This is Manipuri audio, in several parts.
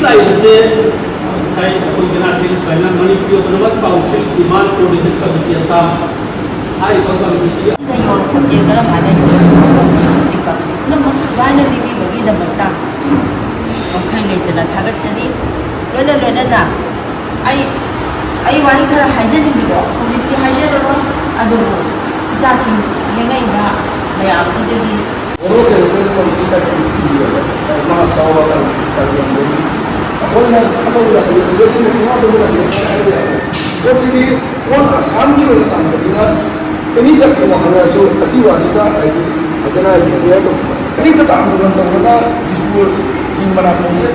लाइबसे साइ कोई नागरिक Saina Manipur autonomous council demand coordination committee Assam high committee से yor kasi kara mana yor sipa na maksudana bibi bagi na bata okay ngai na thagat chani loina na ai wai kara hajen ni go hojiti hajen ro adu ja sing lengai na mayam si de di oro ke ko ko si ta ki di ma sawa ta ta ni ako na ako la ko si de ni sawa do la ni ko ti ni won asam ni ro ta ni na ini jatuh mahal so asih wasita itu asalnya itu ya tu ini tu tak mungkin tu kita disebut di mana pun se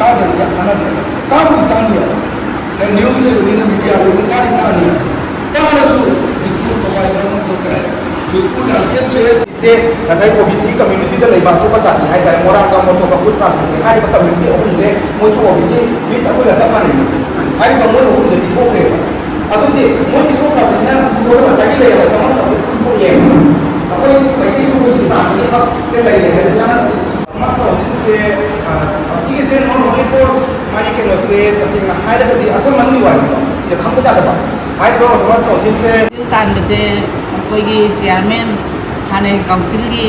kau dah mana dah kau kita ni ya dan news ni ni media ni kita ni kau ada so disebut pemain orang tu kan disebut asal se से नसाई ओबीसी कम्युनिटी दा लेबा तो बचा है जाय मोरा का मोटो का पुस्ता से हाई का कम्युनिटी ओबन से मोचो ओबीसी नि तको या चमा नहीं हाई का मोर ओबन से दिखो के अदुदि मोर दिखो का बिना मोर का साइकिल ले चमा का को ये अकोई पैकी सु कोई सिता नि का के ले है जाना मस्त से असी से नॉन ओनली फॉर माने के नो से तसिंग हाई का दी अको मननी वाली ये खम को जाता हाई तो मस्त से tan se koi gi chairman hane council gi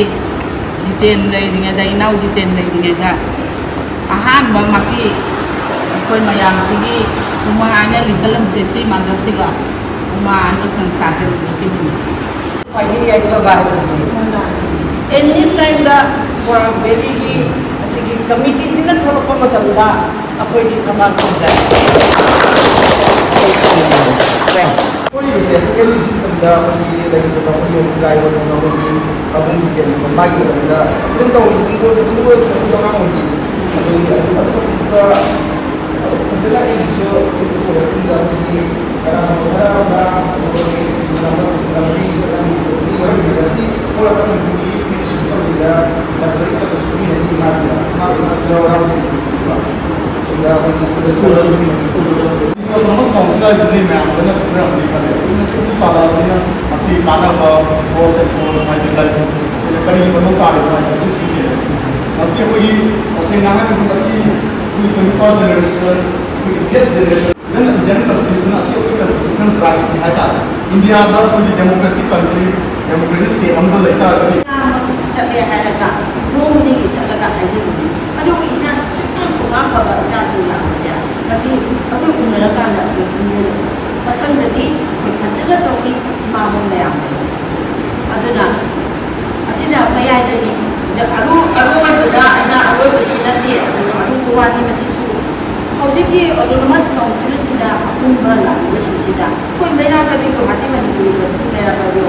jiten dai ringa dai nau jiten dai ringa da ahan ba maki koi mayam sigi uma anya likalam se si mandap siga uma anya sanstha se ki ni pai ai ko ba anytime da for very gi asigi committee sina thoro ko matam da apoi di thama ko ja कोई विषय एमडी सिस्टम दा कोई लाइक तो कोई लाइव वाला कोई अपन की के माइक दा दिन तो उनको तो काम होगी तो का इशू को दा की बड़ा पूरा सब की सिस्टम दा नजर को तो सुनी नहीं autonomous council is the name of the country. Parliament, a sea panel of wars and wars, my delight. But you know, a sea we a sea Naga to see we can first generation, we get generation. Then the general constitution, a sea of constitution rights in Hata. India, not only democracy country, democracy state, on the later. Sabi halaga tumu ni salaga haji ni adu isa ko ga ba isa sin ya siya kasi ako unara ka na ni pathang dadi phajana to ni ma mo na ya aduna asina mayai da ni aru wa da ana aru ni na ni aru ko wa ni masisu hojiki autonomous council sida apun ba la ni sida koi mera ka bi ko hati mani ko university mera ka bi